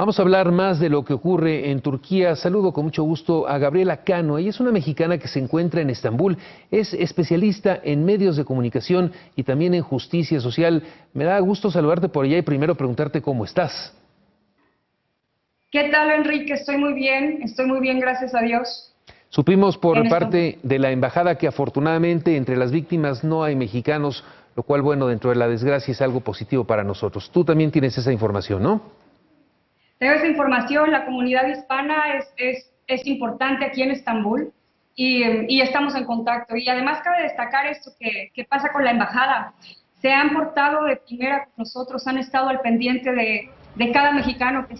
Vamos a hablar más de lo que ocurre en Turquía. Saludo con mucho gusto a Gabriela Cano. Ella es una mexicana que se encuentra en Estambul. Es especialista en medios de comunicación y también en justicia social. Me da gusto saludarte por allá y primero preguntarte cómo estás. ¿Qué tal, Enrique? Estoy muy bien, gracias a Dios. Supimos por En Estambul. parte de la embajada que afortunadamente entre las víctimas no hay mexicanos, lo cual, bueno, dentro de la desgracia es algo positivo para nosotros. Tú también tienes esa información, ¿no? Tengo esa información, la comunidad hispana es importante aquí en Estambul y estamos en contacto. Y además cabe destacar esto que pasa con la embajada. Se han portado de primera con nosotros, han estado al pendiente de cada mexicano que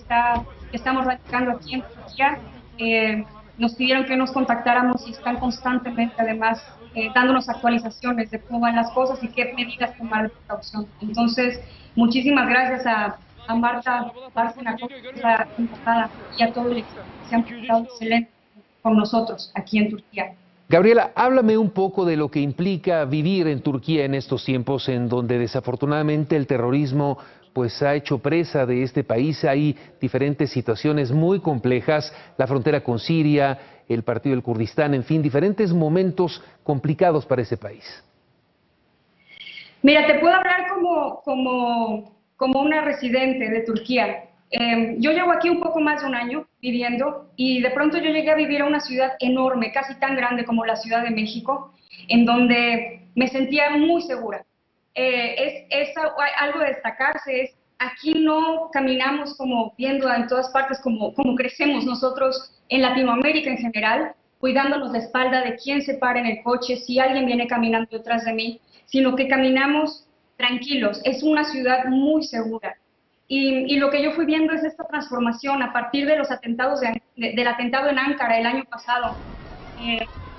estamos radicando aquí en Turquía. Nos pidieron que nos contactáramos y están constantemente, además, dándonos actualizaciones de cómo van las cosas y qué medidas tomar de precaución. Entonces, muchísimas gracias a Marta Bárcena, la embajada, y a todo el equipo que se han portado excelente con nosotros aquí en Turquía. Gabriela, háblame un poco de lo que implica vivir en Turquía en estos tiempos en donde desafortunadamente el terrorismo pues ha hecho presa de este país. Hay diferentes situaciones muy complejas, la frontera con Siria, el partido del Kurdistán, en fin, diferentes momentos complicados para ese país. Mira, te puedo hablar como una residente de Turquía. Yo llevo aquí un poco más de un año viviendo y de pronto yo llegué a vivir a una ciudad enorme, casi tan grande como la Ciudad de México, en donde me sentía muy segura. Algo de destacarse es, aquí no caminamos como viendo en todas partes como crecemos nosotros en Latinoamérica en general, cuidándonos la espalda de quién se para en el coche, si alguien viene caminando detrás de mí, sino que caminamos tranquilos. Es una ciudad muy segura. Y lo que yo fui viendo es esta transformación a partir de los atentados del atentado en Ankara el año pasado.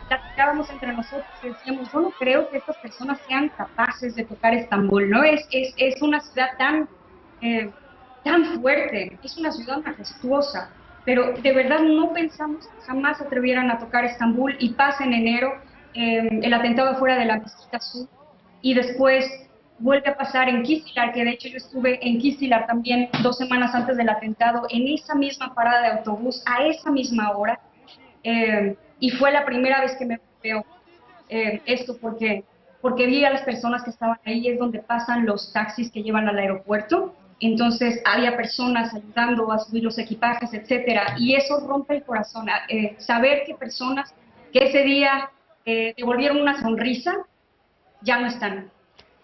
Platicábamos entre nosotros y decíamos, yo no creo que estas personas sean capaces de tocar Estambul, ¿no? Es una ciudad tan fuerte, es una ciudad majestuosa, pero de verdad no pensamos que jamás se atrevieran a tocar Estambul y pasa en enero el atentado afuera de la Mezquita Sur y después vuelve a pasar en Kizlyar, que de hecho yo estuve en Kizlyar también 2 semanas antes del atentado, en esa misma parada de autobús, a esa misma hora, y fue la primera vez que me veo esto porque vi a las personas que estaban ahí, es donde pasan los taxis que llevan al aeropuerto, entonces había personas ayudando a subir los equipajes, etcétera, y eso rompe el corazón, saber que personas que ese día devolvieron una sonrisa, ya no están.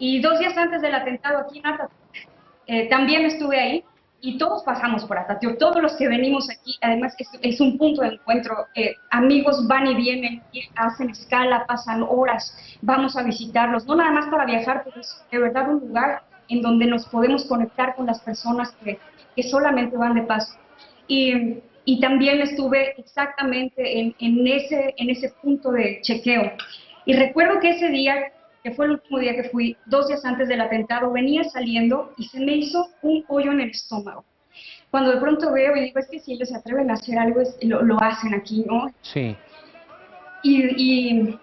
Y 2 días antes del atentado aquí en Atatürk, también estuve ahí y todos pasamos por Atatürk, todos los que venimos aquí, además es un punto de encuentro, amigos van y vienen, hacen escala, pasan horas, vamos a visitarlos, no nada más para viajar, pero es de verdad un lugar en donde nos podemos conectar con las personas que solamente van de paso. Y también estuve exactamente en ese punto de chequeo. Y recuerdo que ese día, que fue el último día que fui, 2 días antes del atentado, venía saliendo y se me hizo un hoyo en el estómago. Cuando de pronto veo y digo, es que si ellos se atreven a hacer algo, lo hacen aquí, ¿no? Sí. Y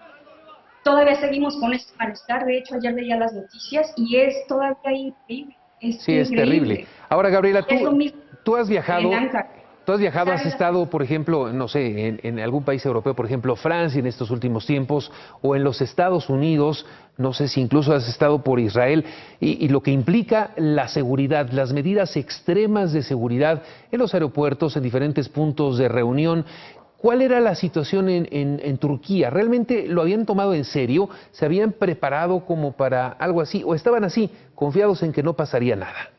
todavía seguimos con este malestar. De hecho, ayer veía las noticias y es todavía increíble. Es Sí, es terrible. increíble. Ahora, Gabriela, Es lo mismo tú has en viajado, Ankara. has estado, por ejemplo, no sé, en algún país europeo, por ejemplo, Francia en estos últimos tiempos, o en los Estados Unidos, no sé si incluso has estado por Israel, y lo que implica la seguridad, las medidas extremas de seguridad en los aeropuertos, en diferentes puntos de reunión. ¿Cuál era la situación en Turquía? ¿Realmente lo habían tomado en serio? ¿Se habían preparado como para algo así? ¿O estaban así, confiados en que no pasaría nada?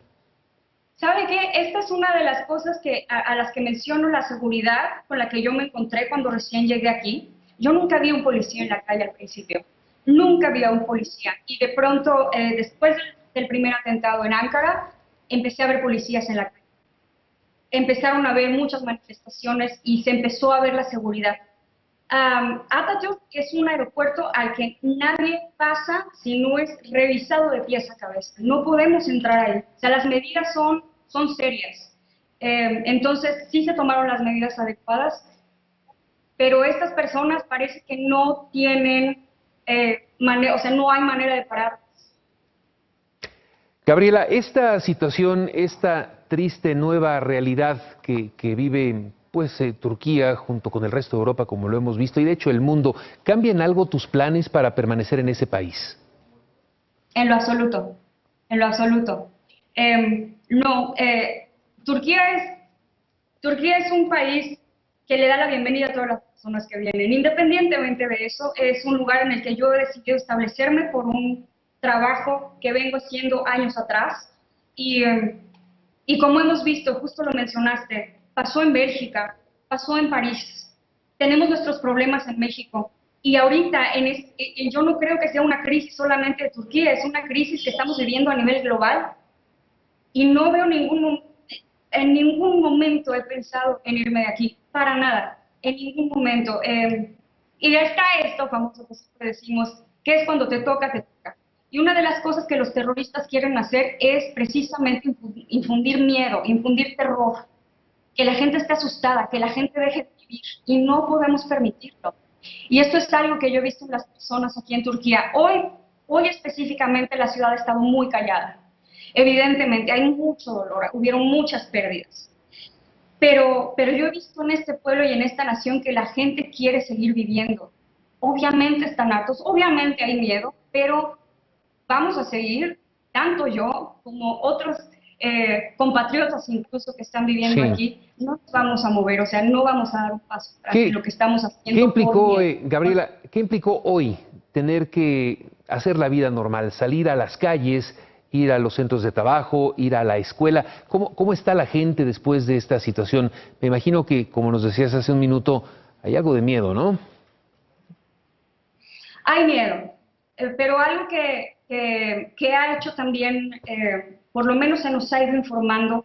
¿Sabe qué? Esta es una de las cosas a las que menciono la seguridad con la que yo me encontré cuando recién llegué aquí. Yo nunca vi un policía en la calle al principio. Nunca vi a un policía. Y de pronto, después del primer atentado en Ankara, empecé a ver policías en la calle. Empezaron a haber muchas manifestaciones y se empezó a ver la seguridad. Atatürk es un aeropuerto al que nadie pasa si no es revisado de pies a cabeza. No podemos entrar ahí. O sea, las medidas son serias. Entonces, sí se tomaron las medidas adecuadas, pero estas personas parece que no tienen o sea, no hay manera de parar. Gabriela, esta situación, esta triste nueva realidad que vive pues Turquía junto con el resto de Europa, como lo hemos visto, y de hecho el mundo, ¿cambia en algo tus planes para permanecer en ese país? En lo absoluto, en lo absoluto. No, Turquía es un país que le da la bienvenida a todas las personas que vienen. Independientemente de eso, es un lugar en el que yo he decidido establecerme por un trabajo que vengo haciendo años atrás. Y como hemos visto, justo lo mencionaste, pasó en Bélgica, pasó en París. Tenemos nuestros problemas en México. Y ahorita, yo no creo que sea una crisis solamente de Turquía, es una crisis que estamos viviendo a nivel global. Y no veo en ningún momento he pensado en irme de aquí, para nada, en ningún momento. Y ya está esto famoso que siempre decimos, que es cuando te toca, te toca. Y una de las cosas que los terroristas quieren hacer es precisamente infundir miedo, infundir terror, que la gente esté asustada, que la gente deje de vivir, y no podemos permitirlo. Y esto es algo que yo he visto en las personas aquí en Turquía. Hoy específicamente la ciudad ha estado muy callada. Evidentemente hay mucho dolor, hubieron muchas pérdidas. Pero yo he visto en este pueblo y en esta nación que la gente quiere seguir viviendo. Obviamente están hartos, obviamente hay miedo, pero vamos a seguir, tanto yo como otros compatriotas incluso que están viviendo Sí. aquí, no nos vamos a mover, o sea, no vamos a dar un paso atrás de lo que estamos ¿Qué haciendo por implicó, miedo. Gabriela, qué implicó hoy tener que hacer la vida normal, salir a las calles, ir a los centros de trabajo, ir a la escuela? ¿Cómo está la gente después de esta situación? Me imagino que, como nos decías hace un minuto, hay algo de miedo, ¿no? Hay miedo, pero algo que ha hecho también, por lo menos se nos ha ido informando,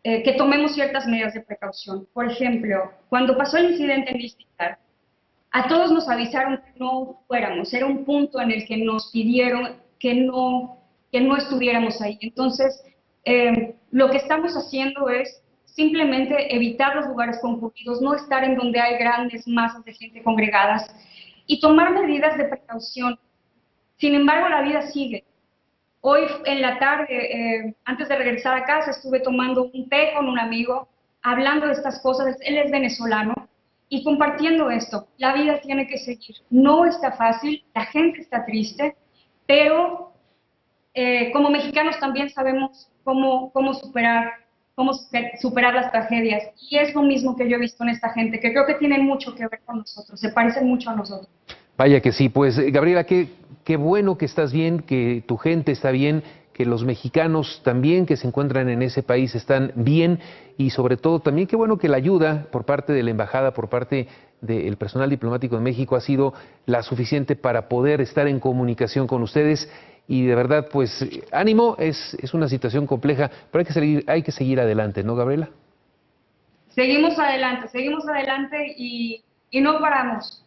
que tomemos ciertas medidas de precaución. Por ejemplo, cuando pasó el incidente en Distrital, a todos nos avisaron que no fuéramos, era un punto en el que nos pidieron que no estuviéramos ahí. Entonces, lo que estamos haciendo es simplemente evitar los lugares concurridos, no estar en donde hay grandes masas de gente congregadas y tomar medidas de precaución. Sin embargo, la vida sigue. Hoy en la tarde, antes de regresar a casa, estuve tomando un té con un amigo, hablando de estas cosas. Él es venezolano y compartiendo esto. La vida tiene que seguir. No está fácil, la gente está triste, pero como mexicanos también sabemos cómo superar las tragedias. Y es lo mismo que yo he visto en esta gente, que creo que tienen mucho que ver con nosotros, se parecen mucho a nosotros. Vaya que sí, pues Gabriela, qué bueno que estás bien, que tu gente está bien, que los mexicanos también que se encuentran en ese país están bien y sobre todo también qué bueno que la ayuda por parte de la embajada, por parte del personal diplomático de México ha sido la suficiente para poder estar en comunicación con ustedes y de verdad pues ánimo, es una situación compleja, pero hay que seguir adelante, ¿no, Gabriela? Seguimos adelante y no paramos.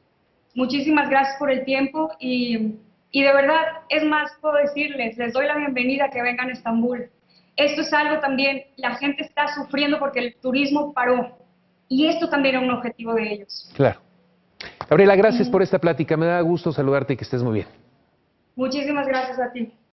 Muchísimas gracias por el tiempo y de verdad, es más, puedo decirles, les doy la bienvenida a que vengan a Estambul. Esto es algo también, la gente está sufriendo porque el turismo paró y esto también era un objetivo de ellos. Claro. Gabriela, gracias por esta plática, me da gusto saludarte y que estés muy bien. Muchísimas gracias a ti.